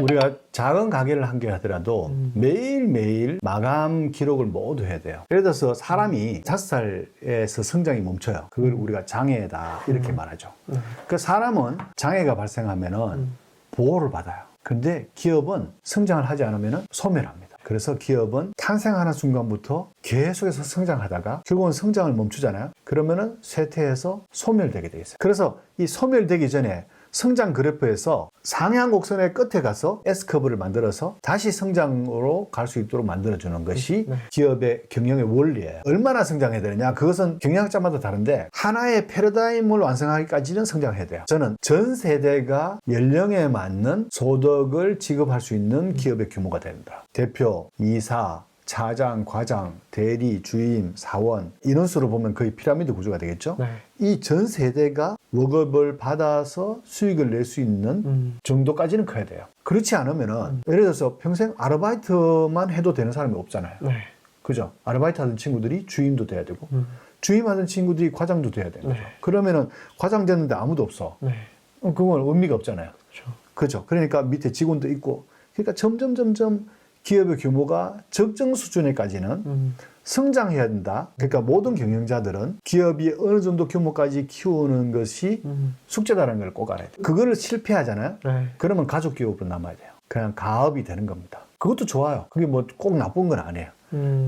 우리가 작은 가게를 한 개 하더라도 매일매일 마감 기록을 모두 해야 돼요. 예를 들어서 사람이 5살에서 성장이 멈춰요. 그걸 우리가 장애다 이렇게 말하죠. 그 사람은 장애가 발생하면은 보호를 받아요. 근데 기업은 성장을 하지 않으면 소멸합니다. 그래서 기업은 탄생하는 순간부터 계속해서 성장하다가 결국은 성장을 멈추잖아요. 그러면은 쇠퇴해서 소멸되게 돼 있어요. 그래서 이 소멸되기 전에 성장 그래프에서 상향 곡선의 끝에 가서 S커브를 만들어서 다시 성장으로 갈 수 있도록 만들어주는 것이 기업의 경영의 원리예요. 얼마나 성장해야 되느냐? 그것은 경영학자마다 다른데 하나의 패러다임을 완성하기까지는 성장해야 돼요. 저는 전 세대가 연령에 맞는 소득을 지급할 수 있는 기업의 규모가 된다. 대표, 이사, 차장, 과장, 대리, 주임, 사원 인원수로 보면 거의 피라미드 구조가 되겠죠. 네. 이 전 세대가 월급을 받아서 수익을 낼 수 있는 정도까지는 커야 돼요. 그렇지 않으면은 예를 들어서 평생 아르바이트만 해도 되는 사람이 없잖아요. 네. 그죠? 아르바이트 하던 친구들이 주임도 돼야 되고 주임하던 친구들이 과장도 돼야 되는 거죠. 그러면은 과장 됐는데 아무도 없어. 네. 그건 의미가 없잖아요. 그렇죠. 그죠? 그러니까 밑에 직원도 있고 그러니까 점점 기업의 규모가 적정 수준에까지는 성장해야 된다. 그러니까 모든 경영자들은 기업이 어느 정도 규모까지 키우는 것이 숙제다라는 걸 꼭 알아야 돼요. 그거를 실패하잖아요. 네. 그러면 가족 기업으로 남아야 돼요. 그냥 가업이 되는 겁니다. 그것도 좋아요. 그게 뭐 꼭 나쁜 건 아니에요.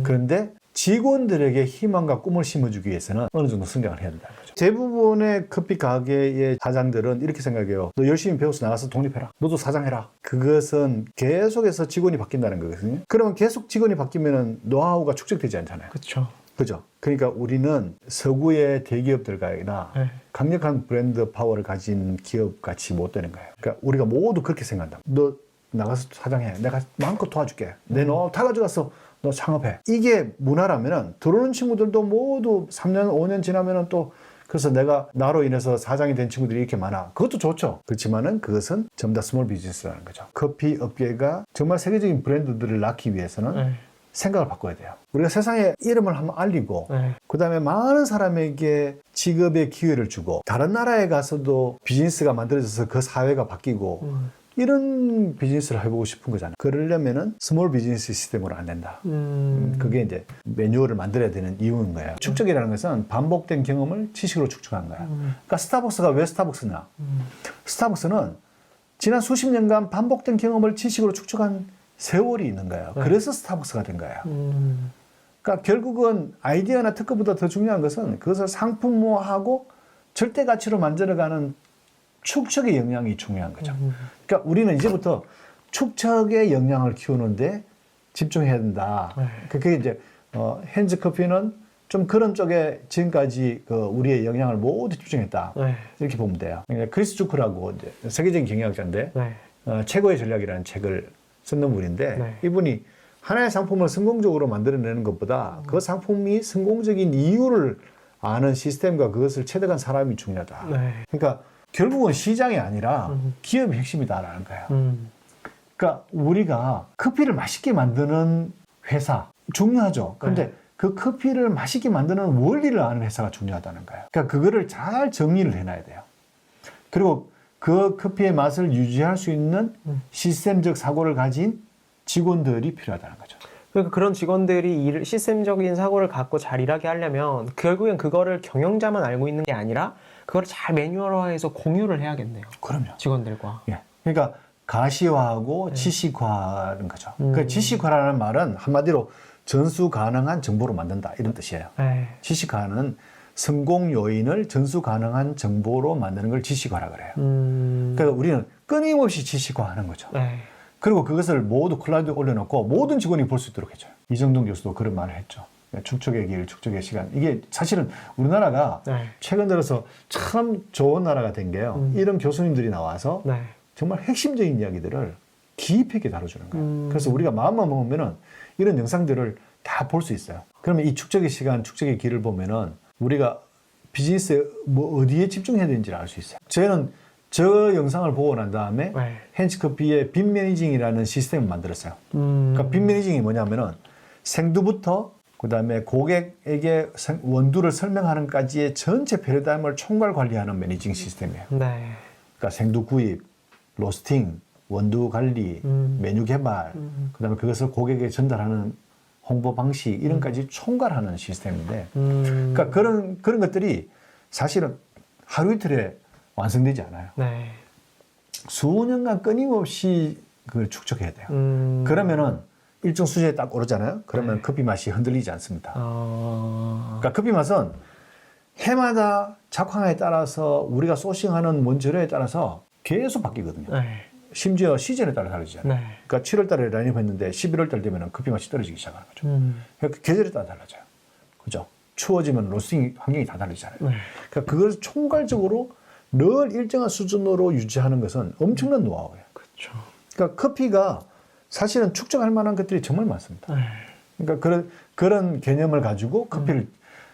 그런데 직원들에게 희망과 꿈을 심어주기 위해서는 어느 정도 성장을 해야 된다는 거죠. 대부분의 커피 가게의 사장들은 이렇게 생각해요. 너 열심히 배워서 나가서 독립해라. 너도 사장해라. 그것은 계속해서 직원이 바뀐다는 거거든요. 그러면 계속 직원이 바뀌면 노하우가 축적되지 않잖아요. 그렇죠. 그죠? 그러니까 우리는 서구의 대기업들과나 네. 강력한 브랜드 파워를 가진 기업 같이 못 되는 거예요. 그러니까 우리가 모두 그렇게 생각한다. 너 나가서 사장해. 내가 마음껏 도와줄게. 내 노하우 다 가져가서 너 창업해. 이게 문화라면은 들어오는 친구들도 모두 3년, 5년 지나면은 또 그래서 내가 나로 인해서 사장이 된 친구들이 이렇게 많아. 그것도 좋죠. 그렇지만은 그것은 전부 다 스몰 비즈니스라는 거죠. 커피 업계가 정말 세계적인 브랜드들을 낳기 위해서는 네. 생각을 바꿔야 돼요. 우리가 세상에 이름을 한번 알리고 네. 그 다음에 많은 사람에게 직업의 기회를 주고 다른 나라에 가서도 비즈니스가 만들어져서 그 사회가 바뀌고 이런 비즈니스를 해보고 싶은 거잖아요. 그러려면은 스몰 비즈니스 시스템으로 안 된다. 그게 이제 매뉴얼을 만들어야 되는 이유인 거예요. 축적이라는 것은 반복된 경험을 지식으로 축적한 거야. 그러니까 스타벅스가 왜 스타벅스냐? 스타벅스는 지난 수십 년간 반복된 경험을 지식으로 축적한 세월이 있는 거예요. 그래서 스타벅스가 된 거예요. 그러니까 결국은 아이디어나 특허보다 더 중요한 것은 그것을 상품화하고 절대 가치로 만들어가는 축적의 역량이 중요한 거죠. 그러니까 우리는 이제부터 축적의 역량을 키우는데 집중해야 된다. 그게 이제 핸즈 커피는 좀 그런 쪽에 지금까지 우리의 역량을 모두 집중했다. 이렇게 보면 돼요. 크리스 주크라고 이제 세계적인 경영학자인데 최고의 전략이라는 책을 쓰는 분인데 이분이 하나의 상품을 성공적으로 만들어내는 것보다 그 상품이 성공적인 이유를 아는 시스템과 그것을 체득한 사람이 중요하다. 그러니까 결국은 시장이 아니라 기업이 핵심이다라는 거예요. 그러니까 우리가 커피를 맛있게 만드는 회사 중요하죠. 그런데 그 커피를 맛있게 만드는 원리를 아는 회사가 중요하다는 거예요. 그러니까 그거를 잘 정리를 해놔야 돼요. 그리고 그 커피의 맛을 유지할 수 있는 시스템적 사고를 가진 직원들이 필요하다는 거죠. 그러니까 그런 직원들이 시스템적인 사고를 갖고 잘 일하게 하려면 결국엔 그거를 경영자만 알고 있는 게 아니라 그걸 잘 매뉴얼화해서 공유를 해야겠네요. 그럼요. 직원들과. 예. 그러니까 가시화하고 지식화하는 거죠. 그 지식화라는 말은 한마디로 전수 가능한 정보로 만든다 이런 뜻이에요. 지식화는 성공 요인을 전수 가능한 정보로 만드는 걸 지식화라 그래요. 그러니까 우리는 끊임없이 지식화하는 거죠. 그리고 그것을 모두 클라우드에 올려놓고 모든 직원이 볼 수 있도록 해줘요. 이정동 교수도 그런 말을 했죠. 축적의 길, 축적의 시간. 이게 사실은 우리나라가 최근 들어서 참 좋은 나라가 된 게요. 이런 교수님들이 나와서 정말 핵심적인 이야기들을 깊이 있게 다뤄주는 거예요. 그래서 우리가 마음만 먹으면은 이런 영상들을 다 볼 수 있어요. 그러면 이 축적의 시간, 축적의 길을 보면은 우리가 비즈니스에 뭐 어디에 집중해야 되는지를 알 수 있어요. 저는 저 영상을 보고 난 다음에 핸즈커피의 빈 매니징이라는 시스템을 만들었어요. 그러니까 빈 매니징이 뭐냐면은 생두부터 그 다음에 고객에게 원두를 설명하는 까지의 전체 패러다임을 총괄 관리하는 매니징 시스템이에요. 그러니까 생두 구입, 로스팅, 원두 관리, 메뉴 개발, 그다음에 그것을 고객에게 전달하는 홍보 방식 이런 까지 총괄하는 시스템인데, 그러니까 그런 것들이 사실은 하루 이틀에 완성되지 않아요. 네. 수년간 끊임없이 그걸 축적해야 돼요. 그러면은 일정 수준에 딱 오르잖아요. 그러면 네. 커피 맛이 흔들리지 않습니다. 그러니까 커피 맛은 해마다 작황에 따라서 우리가 소싱하는 원재료에 따라서 계속 바뀌거든요. 네. 심지어 시즌에 따라 다르잖아요. 네. 그러니까 7월 달에 라인업했는데 11월 달 되면 커피 맛이 떨어지기 시작하는 거죠. 그러니까 계절에 따라 달라져요. 그죠? 추워지면 로스팅 환경이 다 다르잖아요. 네. 그러니까 그걸 총괄적으로 늘 일정한 수준으로 유지하는 것은 엄청난 노하우예요. 그렇죠. 그러니까 커피가 사실은 축적할 만한 것들이 정말 많습니다. 네. 그러니까 그런 개념을 가지고 커피를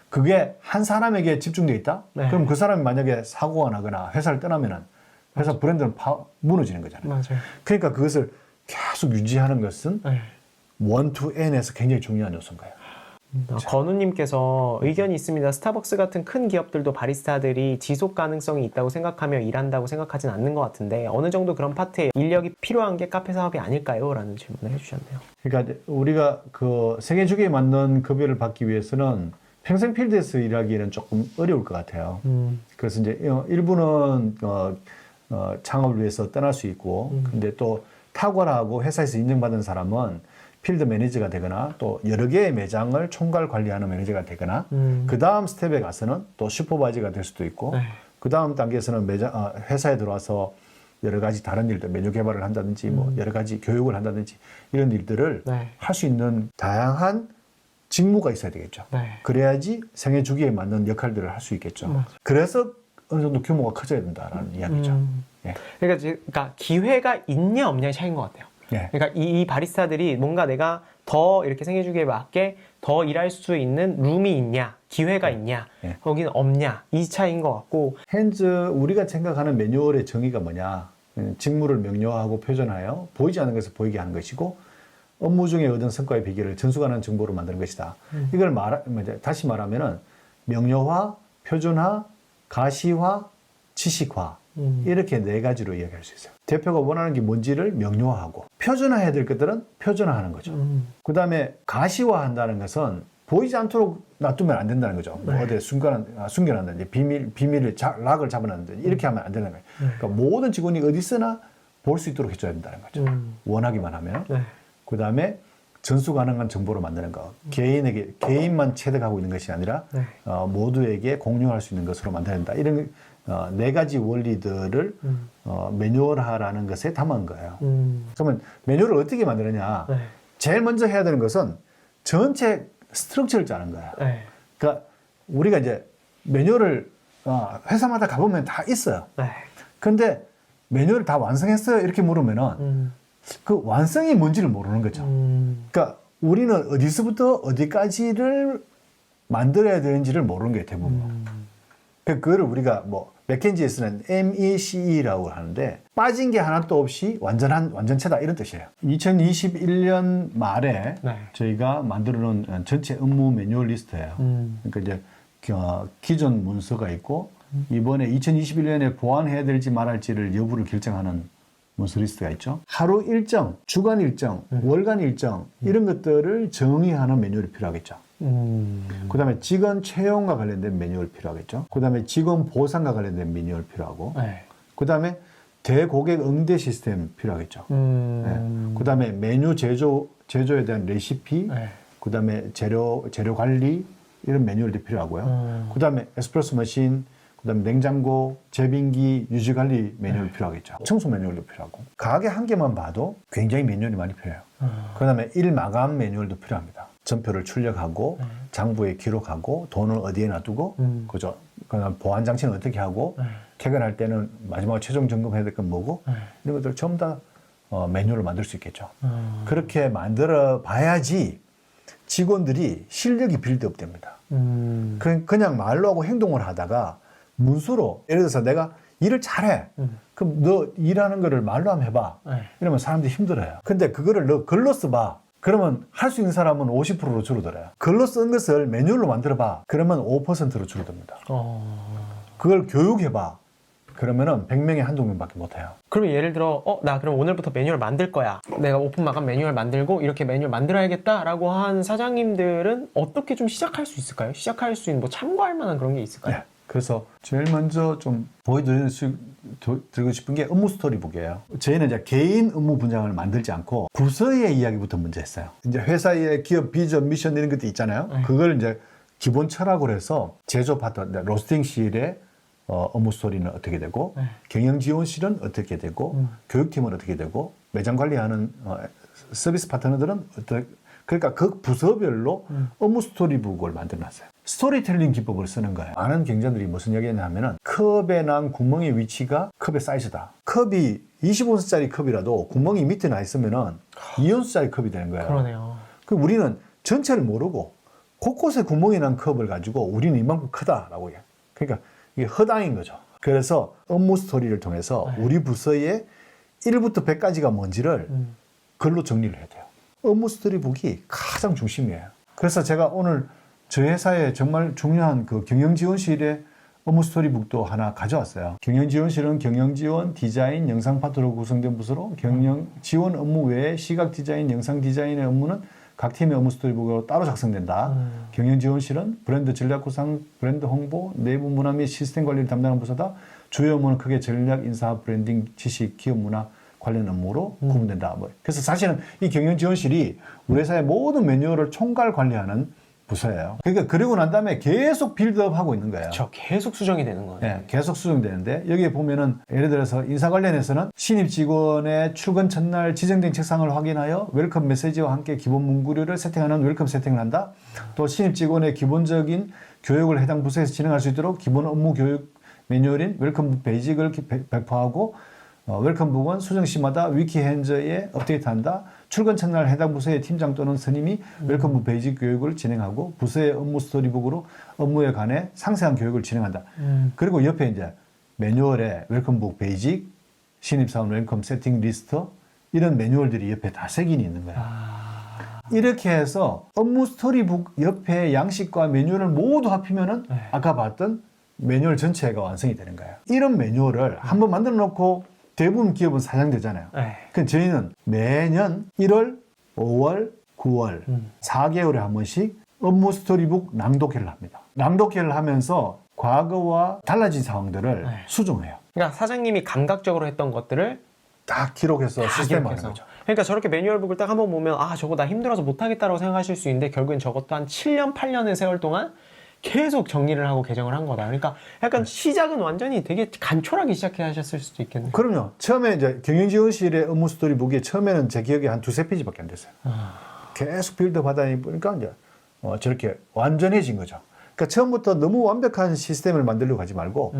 그게 한 사람에게 집중되어 있다? 네. 그럼 그 사람이 만약에 사고가 나거나 회사를 떠나면은 회사 브랜드는 무너지는 거잖아요. 맞아요. 그러니까 그것을 계속 유지하는 것은 네. 1 to N에서 굉장히 중요한 요소인 거예요. 건우님께서 의견이 있습니다. 스타벅스 같은 큰 기업들도 바리스타들이 지속 가능성이 있다고 생각하며 일한다고 생각하진 않는 것 같은데 어느 정도 그런 파트에 인력이 필요한 게 카페 사업이 아닐까요? 라는 질문을 해주셨네요. 그러니까 우리가 그 세계 주기에 맞는 급여를 받기 위해서는 평생 필드에서 일하기에는 조금 어려울 것 같아요. 그래서 이제 일부는 창업을 위해서 떠날 수 있고, 근데 또 탁월하고 회사에서 인정받은 사람은 필드 매니저가 되거나 또 여러 개의 매장을 총괄 관리하는 매니저가 되거나 그 다음 스텝에 가서는 또 슈퍼바이저가 될 수도 있고 네. 그 다음 단계에서는 회사에 들어와서 여러 가지 다른 일들, 메뉴 개발을 한다든지 뭐 여러 가지 교육을 한다든지 이런 일들을 네. 할 수 있는 다양한 직무가 있어야 되겠죠. 네. 그래야지 생애 주기에 맞는 역할들을 할 수 있겠죠. 맞아요. 그래서 어느 정도 규모가 커져야 된다라는 이야기죠. 예. 그러니까 기회가 있냐 없냐의 차이인 것 같아요. 예. 그러니까 이 바리스타들이 뭔가 내가 더 이렇게 생애주기에 맞게 더 일할 수 있는 룸이 있냐, 기회가 있냐, 예. 거기는 없냐, 이 차이인 것 같고. 현재 우리가 생각하는 매뉴얼의 정의가 뭐냐? 직무를 명료하고 표준하여 보이지 않는 것을 보이게 하는 것이고 업무 중에 얻은 성과의 비결을 전수가는 정보로 만드는 것이다. 이걸 다시 말하면은 명료화, 표준화, 가시화, 지식화 이렇게 네 가지로 이야기할 수 있어요. 대표가 원하는 게 뭔지를 명료화하고 표준화해야 될 것들은 표준화하는 거죠. 그 다음에 가시화한다는 것은 보이지 않도록 놔두면 안 된다는 거죠. 뭐 어디 숨겨놨는지 비밀을 락을 잡아놨는지 이렇게 하면 안 되는 거예요. 그러니까 모든 직원이 어디 있으나 볼 수 있도록 해줘야 된다는 거죠. 원하기만 하면. 네. 그 다음에 전수 가능한 정보로 만드는 것. 개인만 체득하고 있는 것이 아니라 네. 모두에게 공유할 수 있는 것으로 만들어야 된다. 이런 네 가지 원리들을 매뉴얼화라는 것에 담은 거예요. 그러면 매뉴얼을 어떻게 만드느냐. 네. 제일 먼저 해야 되는 것은 전체 스트럭처를 짜는 거예요. 네. 그러니까 우리가 이제 매뉴얼을 회사마다 가보면 다 있어요. 네. 근데 매뉴얼을 다 완성했어요? 이렇게 물으면은 그 완성이 뭔지를 모르는 거죠. 그러니까 우리는 어디서부터 어디까지를 만들어야 되는지를 모르는 게 대부분. 그거를 우리가 뭐 맥켄지에서는 MECE라고 하는데 빠진 게 하나도 없이 완전체다 이런 뜻이에요. 2021년 말에 네. 저희가 만들어 놓은 전체 업무 매뉴얼 리스트예요. 그러니까 이제 기존 문서가 있고 이번에 2021년에 보완해야 될지 말할지를 여부를 결정하는 문서 리스트가 있죠. 하루 일정, 주간 일정, 월간 일정 이런 것들을 정의하는 매뉴얼이 필요하겠죠. 그 다음에 직원 채용과 관련된 매뉴얼 필요하겠죠. 그 다음에 직원 보상과 관련된 매뉴얼 필요하고 네. 그 다음에 대고객 응대 시스템 필요하겠죠. 네. 그 다음에 메뉴 제조에 대한 레시피, 네. 그 다음에 재료 관리 이런 매뉴얼도 필요하고요. 그 다음에 에스프레소 머신, 그 다음에 냉장고, 제빙기, 유지관리 매뉴얼 필요하겠죠. 청소 매뉴얼도 필요하고. 가게 한 개만 봐도 굉장히 매뉴얼이 많이 필요해요. 그 다음에 일 마감 매뉴얼도 필요합니다. 전표를 출력하고, 장부에 기록하고, 돈을 어디에 놔두고, 그죠? 그 다음 보안 장치는 어떻게 하고, 퇴근할 때는 마지막으로 최종 점검해야 될 건 뭐고, 이런 것들 전부 다 매뉴얼을 만들 수 있겠죠. 그렇게 만들어 봐야지 직원들이 실력이 빌드업 됩니다. 그냥 말로 하고 행동을 하다가 문서로 예를 들어서 내가 일을 잘해. 그럼 너 일하는 거를 말로 한번 해봐. 이러면 사람들이 힘들어요. 근데 그거를 너 글로 써봐. 그러면 할 수 있는 사람은 50%로 줄어들어요. 글로 쓴 것을 매뉴얼로 만들어봐. 그러면 5%로 줄어듭니다. 그걸 교육해봐. 그러면은 100명에 한두 명밖에 못 해요. 그러면 예를 들어 나 그럼 오늘부터 매뉴얼 만들 거야. 내가 오픈 마감 매뉴얼 만들고 이렇게 매뉴얼 만들어야겠다라고 한 사장님들은 어떻게 좀 시작할 수 있을까요? 시작할 수 있는 뭐 참고할 만한 그런 게 있을까요? 네. 그래서 제일 먼저 좀 보여드리고 싶은 게 업무 스토리북이에요. 저희는 이제 개인 업무 분장을 만들지 않고 부서의 이야기부터 먼저 했어요. 이제 회사의 기업 비전, 미션 이런 것도 있잖아요. 그걸 이제 기본 철학으로 해서 제조 파트, 로스팅실의 업무 스토리는 어떻게 되고 경영 지원실은 어떻게 되고 교육팀은 어떻게 되고 매장 관리하는 서비스 파트너들은 어떻게, 그러니까 그 부서별로 업무 스토리북을 만들어놨어요. 스토리텔링 기법을 쓰는 거예요. 많은 경쟁들이 무슨 얘기냐 하면은 컵에 난 구멍의 위치가 컵의 사이즈다. 컵이 25온스짜리 컵이라도 구멍이 밑에 나 있으면은 2온스짜리 컵이 되는 거예요. 그러네요. 그 우리는 전체를 모르고 곳곳에 구멍이 난 컵을 가지고 우리는 이만큼 크다라고 해요. 그러니까 이게 허당인 거죠. 그래서 업무 스토리를 통해서 우리 부서의 1부터 100까지가 뭔지를 글로 정리를 해야 돼요. 업무 스토리북이 가장 중심이에요. 그래서 제가 오늘 저희 회사에 정말 중요한 그 경영지원실의 업무 스토리북도 하나 가져왔어요. 경영지원실은 경영지원, 디자인, 영상 파트로 구성된 부서로 경영지원 업무 외에 시각 디자인, 영상 디자인의 업무는 각 팀의 업무 스토리북으로 따로 작성된다. 경영지원실은 브랜드 전략 구상, 브랜드 홍보, 내부 문화 및 시스템 관리를 담당하는 부서다. 주요 업무는 크게 전략, 인사, 브랜딩, 지식, 기업 문화 관련 업무로 구분된다. 그래서 사실은 이 경영지원실이 우리 회사의 모든 매뉴얼을 총괄 관리하는 부서예요. 그러니까 그리고 난 다음에 계속 빌드업하고 있는 거예요. 그렇죠. 계속 수정이 되는 거예요. 네, 계속 수정되는데 여기에 보면은 예를 들어서 인사 관련해서는 신입 직원의 출근 첫날 지정된 책상을 확인하여 웰컴 메시지와 함께 기본 문구류를 세팅하는 웰컴 세팅을 한다. 또 신입 직원의 기본적인 교육을 해당 부서에서 진행할 수 있도록 기본 업무 교육 매뉴얼인 웰컴북 베이직을 배포하고 웰컴북은 수정 시마다 위키핸저에 업데이트한다. 출근 첫날 해당 부서의 팀장 또는 선임이 웰컴북 베이직 교육을 진행하고 부서의 업무 스토리북으로 업무에 관해 상세한 교육을 진행한다. 그리고 옆에 이제 매뉴얼에 웰컴북 베이직, 신입사원 웰컴 세팅 리스트 이런 매뉴얼들이 옆에 다 색인이 있는 거야. 이렇게 해서 업무 스토리북 옆에 양식과 매뉴얼을 모두 합치면은 아까 봤던 매뉴얼 전체가 완성이 되는 거예요. 이런 매뉴얼을 한번 만들어 놓고 대부분 기업은 사장되잖아요. 그럼 저희는 매년 1월, 5월, 9월 4개월에 한 번씩 업무 스토리북 낭독회를 합니다. 낭독회를 하면서 과거와 달라진 상황들을 수정해요. 그러니까 사장님이 감각적으로 했던 것들을 다 기록해서 시스템화하는 거죠. 그러니까 저렇게 매뉴얼북을 딱 한번 보면 저거 나 힘들어서 못하겠다라고 생각하실 수 있는데 결국엔 저것도 한 7년, 8년의 세월 동안 계속 정리를 하고 개정을 한 거다. 그러니까 약간 시작은 완전히 되게 간촐하게 시작하셨을 수도 있겠네요. 그럼요. 처음에 이제 경영지원실의 업무 스토리북이 처음에는 제 기억에 한 2-3페이지밖에 안 됐어요. 계속 빌드업 하다 보니까 이제 저렇게 완전해진 거죠. 그러니까 처음부터 너무 완벽한 시스템을 만들려고 하지 말고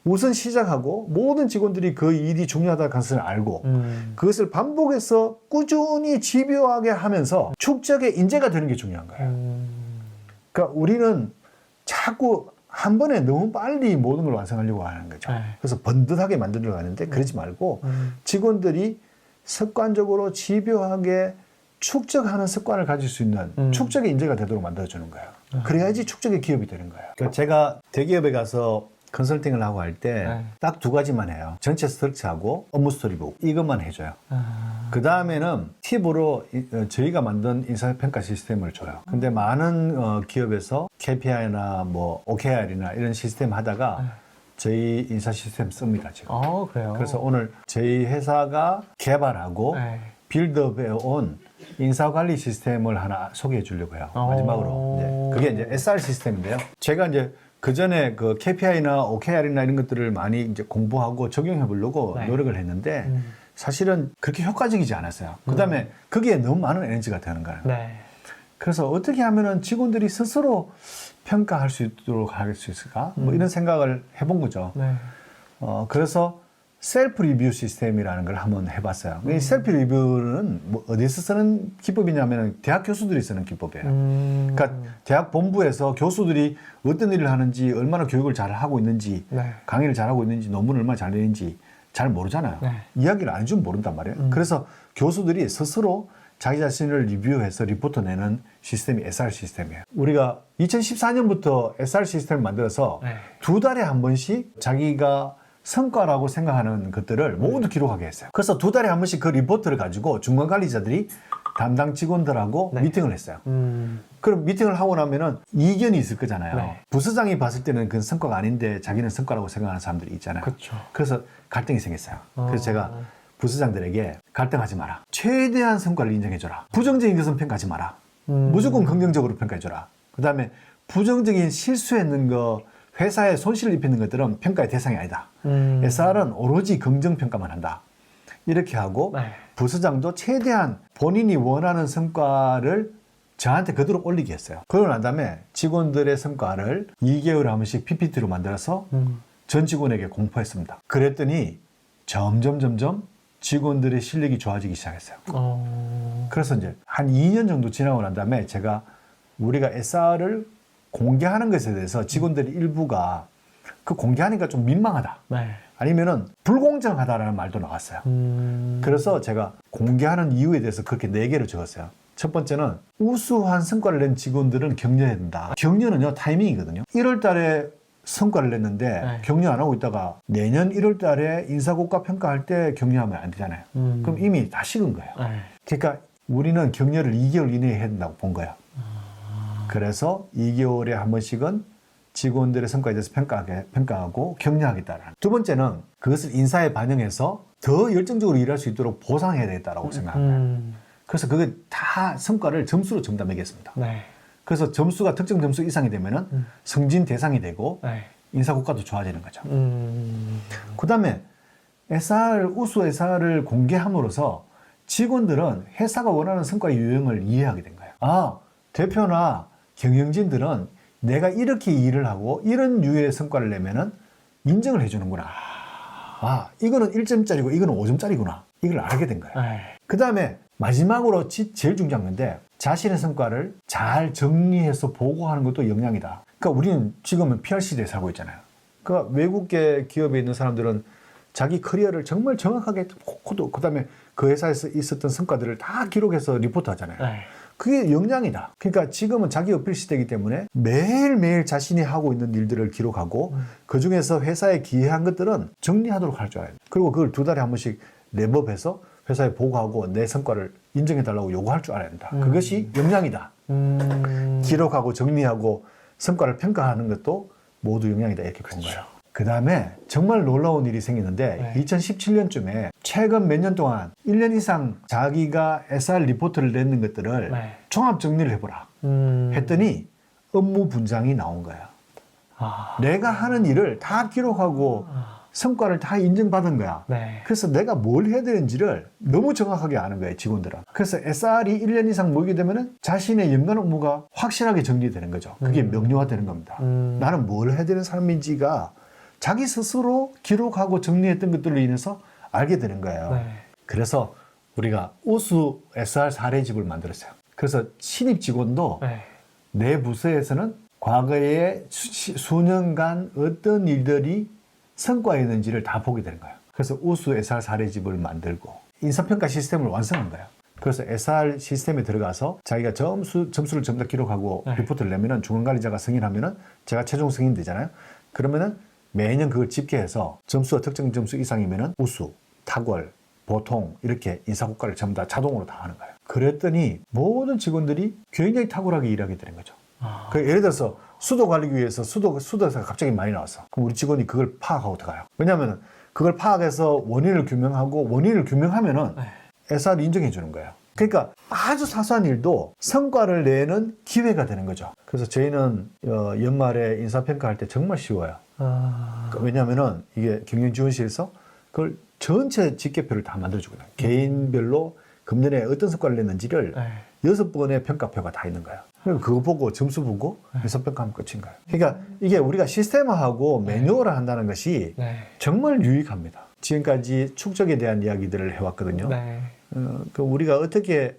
우선 시작하고 모든 직원들이 그 일이 중요하다는 것을 알고 그것을 반복해서 꾸준히 집요하게 하면서 축적의 인재가 되는 게 중요한 거예요. 그러니까 우리는 자꾸 한 번에 너무 빨리 모든 걸 완성하려고 하는 거죠. 그래서 번듯하게 만들려고 하는데 그러지 말고 직원들이 습관적으로 집요하게 축적하는 습관을 가질 수 있는 축적의 인재가 되도록 만들어주는 거예요. 그래야지 축적의 기업이 되는 거예요. 그러니까 제가 대기업에 가서 컨설팅을 하고 할 때 딱 2가지만 해요. 전체 스트럭처하고 업무 스토리북 이것만 해줘요. 그 다음에는 팁으로 저희가 만든 인사평가 시스템을 줘요. 근데 많은 기업에서 KPI나 뭐 OKR이나 이런 시스템 하다가 저희 인사 시스템 씁니다, 지금. 그래요? 그래서 오늘 저희 회사가 개발하고 빌드업해 온 인사관리 시스템을 하나 소개해 주려고 해요. 마지막으로. 그게 이제 SR 시스템인데요. 제가 이제 그 전에 그 KPI나 OKR이나 이런 것들을 많이 이제 공부하고 적용해 보려고 노력을 했는데 사실은 그렇게 효과적이지 않았어요. 그 다음에 거기에 너무 많은 에너지가 되는 거예요. 그래서 어떻게 하면은 직원들이 스스로 평가할 수 있도록 할 수 있을까? 뭐 이런 생각을 해본 거죠. 그래서 셀프 리뷰 시스템이라는 걸 한번 해봤어요. 이 셀프 리뷰는 뭐 어디서 쓰는 기법이냐면 대학 교수들이 쓰는 기법이에요. 그러니까 대학 본부에서 교수들이 어떤 일을 하는지, 얼마나 교육을 잘 하고 있는지, 강의를 잘 하고 있는지, 논문을 얼마나 잘 내는지 잘 모르잖아요. 이야기를 안 해주면 모른단 말이에요. 그래서 교수들이 스스로 자기 자신을 리뷰해서 리포트 내는 시스템이 SR 시스템이에요. 우리가 2014년부터 SR 시스템을 만들어서 2달에 한 번씩 자기가 성과라고 생각하는 것들을 모두 기록하게 했어요. 그래서 2달에 한 번씩 그 리포트를 가지고 중간 관리자들이 담당 직원들하고 네. 미팅을 했어요. 그럼 미팅을 하고 나면은 이견이 있을 거잖아요. 네. 부서장이 봤을 때는 그건 성과가 아닌데 자기는 성과라고 생각하는 사람들이 있잖아요. 그렇죠. 그래서 갈등이 생겼어요. 그래서 제가 부서장들에게 갈등하지 마라. 최대한 성과를 인정해줘라. 부정적인 것은 평가하지 마라. 무조건 긍정적으로 평가해줘라. 그 다음에 부정적인 실수했는 거, 회사에 손실을 입히는 것들은 평가의 대상이 아니다. SR은 오로지 긍정평가만 한다. 이렇게 하고 네. 부서장도 최대한 본인이 원하는 성과를 저한테 그대로 올리게 했어요. 그러고 난 다음에 직원들의 성과를 2개월에 한 번씩 PPT로 만들어서 전 직원에게 공포했습니다. 그랬더니 점점 직원들의 실력이 좋아지기 시작했어요. 그래서 이제 한 2년 정도 지나고 난 다음에 제가 우리가 SR을 공개하는 것에 대해서 직원들의 일부가 그 공개하니까 좀 민망하다. 네. 아니면은 불공정하다라는 말도 나왔어요. 그래서 제가 공개하는 이유에 대해서 그렇게 4개를 적었어요. 첫 번째는 우수한 성과를 낸 직원들은 격려해야 된다. 격려는요, 타이밍이거든요. 1월 달에 성과를 냈는데 네. 격려 안 하고 있다가 내년 1월 달에 인사고과 평가할 때 격려하면 안 되잖아요. 그럼 이미 다 식은 거예요. 네. 그러니까 우리는 격려를 2개월 이내에 해야 된다고 본 거예요. 그래서 2개월에 한 번씩은 직원들의 성과에 대해서 평가하고 격려하겠다라는. 두 번째는 그것을 인사에 반영해서 더 열정적으로 일할 수 있도록 보상해야 되겠다라고 생각합니다. 그래서 그게 다 성과를 점수로 정답하겠습니다. 네. 그래서 점수가 특정 점수 이상이 되면은 승진 대상이 되고 네. 인사고과도 좋아지는 거죠. 그 다음에 우수 SR을 공개함으로써 직원들은 회사가 원하는 성과 유형을 이해하게 된 거예요. 아, 대표나 경영진들은 내가 이렇게 일을 하고 이런 류의 성과를 내면은 인정을 해주는구나. 아, 이거는 1점짜리고 이거는 5점짜리구나. 이걸 알게 된 거예요. 네. 그 다음에 마지막으로 제일 중요한 건데 자신의 성과를 잘 정리해서 보고하는 것도 역량이다. 그러니까 우리는 지금은 PR 시대에 살고 있잖아요. 그러니까 외국계 기업에 있는 사람들은 자기 커리어를 정말 정확하게 그 다음에 그 회사에서 있었던 성과들을 다 기록해서 리포트 하잖아요. 네. 그게 역량이다. 그러니까 지금은 자기 어필 시대이기 때문에 매일매일 자신이 하고 있는 일들을 기록하고 그중에서 회사에 기여한 것들은 정리하도록 할 줄 알아야 돼. 그리고 그걸 2달에 한 번씩 랩업해서 회사에 보고하고 내 성과를 인정해달라고 요구할 줄 알아야 된다. 그것이 역량이다. 기록하고 정리하고 성과를 평가하는 것도 모두 역량이다. 이렇게 본 거예요. 그 다음에 정말 놀라운 일이 생기는데 네. 2017년쯤에 최근 몇 년 동안 1년 이상 자기가 SR 리포트를 냈는 것들을 네. 종합 정리를 해보라 했더니 업무 분장이 나온 거예요. 아. 내가 하는 일을 다 기록하고 성과를 다 인정받은 거야. 네. 그래서 내가 뭘 해야 되는지를 너무 정확하게 아는 거예요, 직원들은. 그래서 SR이 1년 이상 모이게 되면 자신의 연간 업무가 확실하게 정리되는 거죠. 그게 명료화되는 겁니다. 나는 뭘 해야 되는 사람인지가 자기 스스로 기록하고 정리했던 것들로 인해서 알게 되는 거예요. 네. 그래서 우리가 우수 SR 사례집을 만들었어요. 그래서 신입 직원도 네. 내 부서에서는 과거에 수년간 어떤 일들이 성과였는지를 다 보게 되는 거예요. 그래서 우수 SR 사례집을 만들고 인사평가 시스템을 완성한 거예요. 그래서 SR 시스템에 들어가서 자기가 점수를 전부 다 기록하고 네. 리포트를 내면은 중간관리자가 승인하면은 제가 최종 승인 되잖아요. 그러면은 매년 그걸 집계해서 점수가 특정 점수 이상이면은 우수, 탁월, 보통 이렇게 인사고과를 전부 다 자동으로 다 하는 거예요. 그랬더니 모든 직원들이 굉장히 탁월하게 일하게 되는 거죠. 아. 그 예를 들어서 수도 관리기 위해서 수도사가 갑자기 많이 나왔어. 그럼 우리 직원이 그걸 파악하고 들어가요. 왜냐하면 그걸 파악해서 원인을 규명하고 원인을 규명하면은 네. SR을 인정해 주는 거예요. 그러니까 아주 사소한 일도 성과를 내는 기회가 되는 거죠. 그래서 저희는 연말에 인사평가할 때 정말 쉬워요. 아. 왜냐하면은 이게 경영지원실에서 그걸 전체 집계표를 다 만들어주거든요. 개인별로 금년에 어떤 성과를 냈는지를 네. 6번의 평가표가 다 있는 거예요. 그거 보고 점수 보고 인사평가하면 끝인 거예요. 그러니까 이게 우리가 시스템화하고 매뉴얼을 한다는 것이 네. 정말 유익합니다. 지금까지 축적에 대한 이야기들을 해왔거든요. 네. 그 우리가 어떻게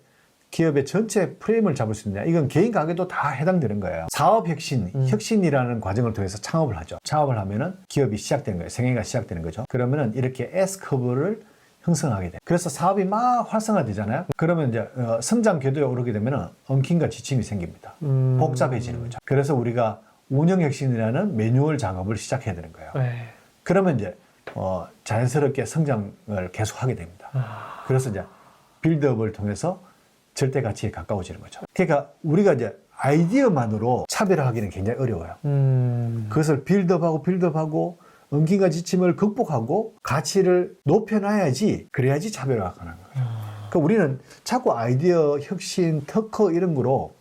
기업의 전체 프레임을 잡을 수 있느냐. 이건 개인 가게도 다 해당되는 거예요. 사업 혁신, 혁신이라는 과정을 통해서 창업을 하죠. 창업을 하면은 기업이 시작되는 거예요. 생애가 시작되는 거죠. 그러면은 이렇게 S커브를 형성하게 돼요. 그래서 사업이 막 활성화되잖아요. 그러면 이제 성장 궤도에 오르게 되면은 엉킴과 지침이 생깁니다. 복잡해지는 거죠. 그래서 우리가 운영 혁신이라는 매뉴얼 작업을 시작해야 되는 거예요. 네. 그러면 이제 자연스럽게 성장을 계속하게 됩니다. 그래서 이제 빌드업을 통해서 절대 가치에 가까워지는 거죠. 그러니까 우리가 이제 아이디어만으로 차별화하기는 굉장히 어려워요. 그것을 빌드업하고 엉킴과 지침을 극복하고 가치를 높여놔야지, 그래야지 차별화가 가능한 거죠. 그러니까 우리는 자꾸 아이디어, 혁신, 특허 이런 거로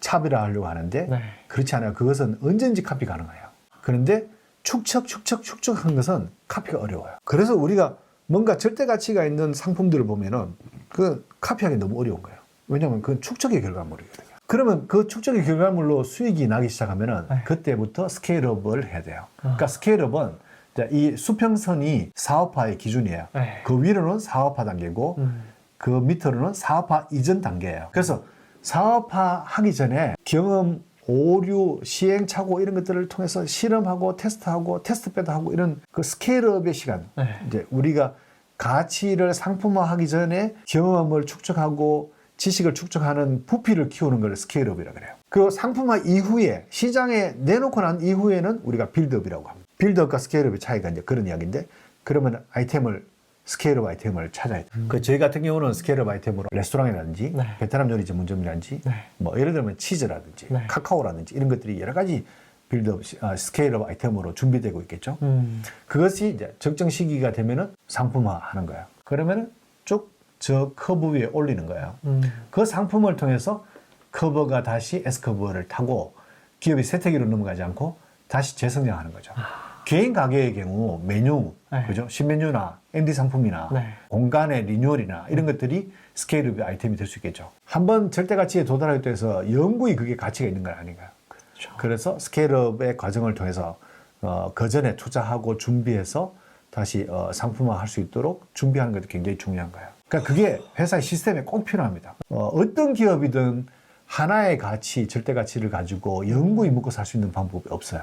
차별화하려고 하는데 네. 그렇지 않아요. 그것은 언제든지 카피 가능해요. 그런데 축적한 것은 카피가 어려워요. 그래서 우리가 뭔가 절대 가치가 있는 상품들을 보면은 그 카피하기 너무 어려운 거예요. 왜냐하면 그건 축적의 결과물이거든요. 그러면 그 축적의 결과물로 수익이 나기 시작하면은 네. 그때부터 스케일업을 해야 돼요. 그러니까 스케일업은 이제 이 수평선이 사업화의 기준이에요. 네. 그 위로는 사업화 단계고 그 밑으로는 사업화 이전 단계예요. 그래서 사업화 하기 전에 경험, 오류, 시행착오 이런 것들을 통해서 실험하고 테스트하고 테스트배도 하고 이런 그 스케일업의 시간. 네. 이제 우리가 가치를 상품화하기 전에 경험을 축적하고 지식을 축적하는 부피를 키우는 걸 스케일업이라고 그래요. 그 상품화 이후에 시장에 내놓고 난 이후에는 우리가 빌드업이라고 합니다. 빌드업과 스케일업의 차이가 이제 그런 이야기인데, 그러면 스케일업 아이템을 찾아야 돼요. 그 저희 같은 경우는 스케일업 아이템으로 레스토랑이라든지 네. 베트남 요리 전문점이라든지 네. 뭐 예를 들면 치즈라든지 네. 카카오라든지 이런 것들이 여러 가지 스케일업 아이템으로 준비되고 있겠죠. 그것이 이제 적정 시기가 되면은 상품화하는 거예요. 그러면은 쭉 저 커브 위에 올리는 거예요. 그 상품을 통해서 커버가 다시 S커버를 타고 기업이 쇠퇴기로 넘어가지 않고 다시 재성장하는 거죠. 개인 가게의 경우 메뉴, 네. 그죠? 신메뉴나 MD 상품이나 네. 공간의 리뉴얼이나 이런 것들이 스케일업 아이템이 될 수 있겠죠. 한번 절대 가치에 도달하기 위해서 영구히 그게 가치가 있는 건 아닌가요? 그렇죠. 그래서 스케일업의 과정을 통해서 그 전에 투자하고 준비해서 다시 상품화 할 수 있도록 준비하는 것도 굉장히 중요한 거예요. 그러니까 그게 회사의 시스템에 꼭 필요합니다. 어떤 기업이든 하나의 가치, 절대 가치를 가지고 영구히 먹고 살 수 있는 방법이 없어요.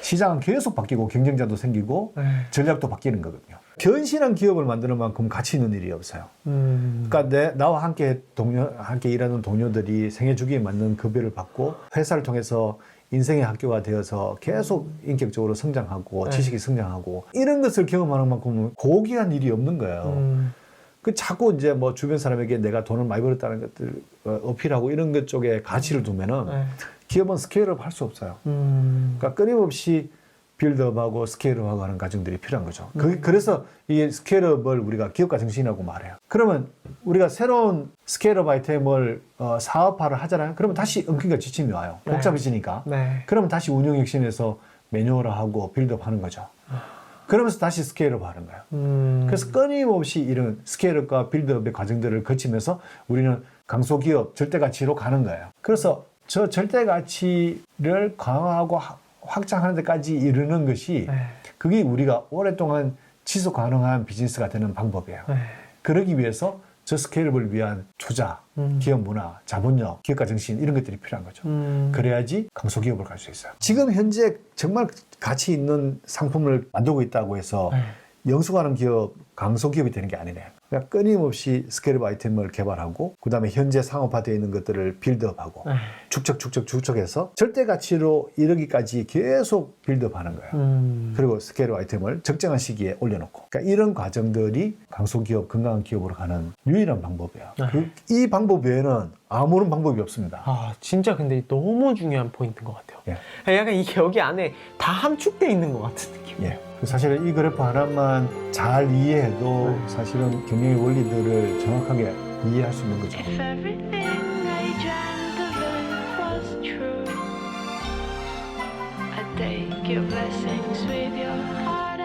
시장은 계속 바뀌고 경쟁자도 생기고 네. 전략도 바뀌는 거거든요. 견실한 기업을 만드는 만큼 가치 있는 일이 없어요. 그러니까 나와 함께 일하는 동료들이 생애 주기에 맞는 급여를 받고 회사를 통해서 인생의 학교가 되어서 계속 인격적으로 성장하고 네. 지식이 성장하고 이런 것을 경험하는 만큼은 고귀한 일이 없는 거예요. 그 자꾸 이제 뭐 주변 사람에게 내가 돈을 많이 벌었다는 것들 어필하고 이런 것 쪽에 가치를 두면은 네. 기업은 스케일업 할 수 없어요. 그러니까 끊임없이 빌드업하고 스케일업하고 하는 과정들이 필요한 거죠. 그래서 이 스케일업을 우리가 기업가 정신이라고 말해요. 그러면 우리가 새로운 스케일업 아이템을 사업화를 하잖아요. 그러면 다시 엉킨과 지침이 와요. 네. 복잡해지니까. 네. 그러면 다시 운영 혁신에서 매뉴얼화하고 빌드업 하는 거죠. 그러면서 다시 스케일업 하는 거예요. 그래서 끊임없이 이런 스케일업과 빌드업의 과정들을 거치면서 우리는 강소기업 절대가치로 가는 거예요. 그래서 저 절대가치를 강화하고 확장하는 데까지 이르는 것이 네. 그게 우리가 오랫동안 지속 가능한 비즈니스가 되는 방법이에요. 네. 그러기 위해서 저 스케일업을 위한 투자, 기업 문화, 자본력, 기업가 정신 이런 것들이 필요한 거죠. 그래야지 강소기업을 갈 수 있어요. 지금 현재 정말 가치 있는 상품을 만들고 있다고 해서 네. 영수가는 기업, 강소기업이 되는 게 아니네요. 그러니까 끊임없이 스케일업 아이템을 개발하고 그다음에 현재 상업화되어 있는 것들을 빌드업하고 네. 축적해서 절대 가치로 이르기까지 계속 빌드업하는 거예요. 그리고 스케일업 아이템을 적정한 시기에 올려놓고, 그러니까 이런 과정들이 강소기업, 건강한 기업으로 가는 유일한 방법이에요. 네. 이 방법 외에는 아무런 방법이 없습니다. 아, 진짜 근데 너무 중요한 포인트인 것 같아요. 예. 약간 이게 여기 안에 다 함축돼 있는 것 같은 느낌. 예. 사실은 이 그래프 하나만 잘 이해해도 네. 사실은 경영의 원리들을 정확하게 이해할 수 있는 거죠. If everything I dreamt of it was true, I'd take your blessings with your heart.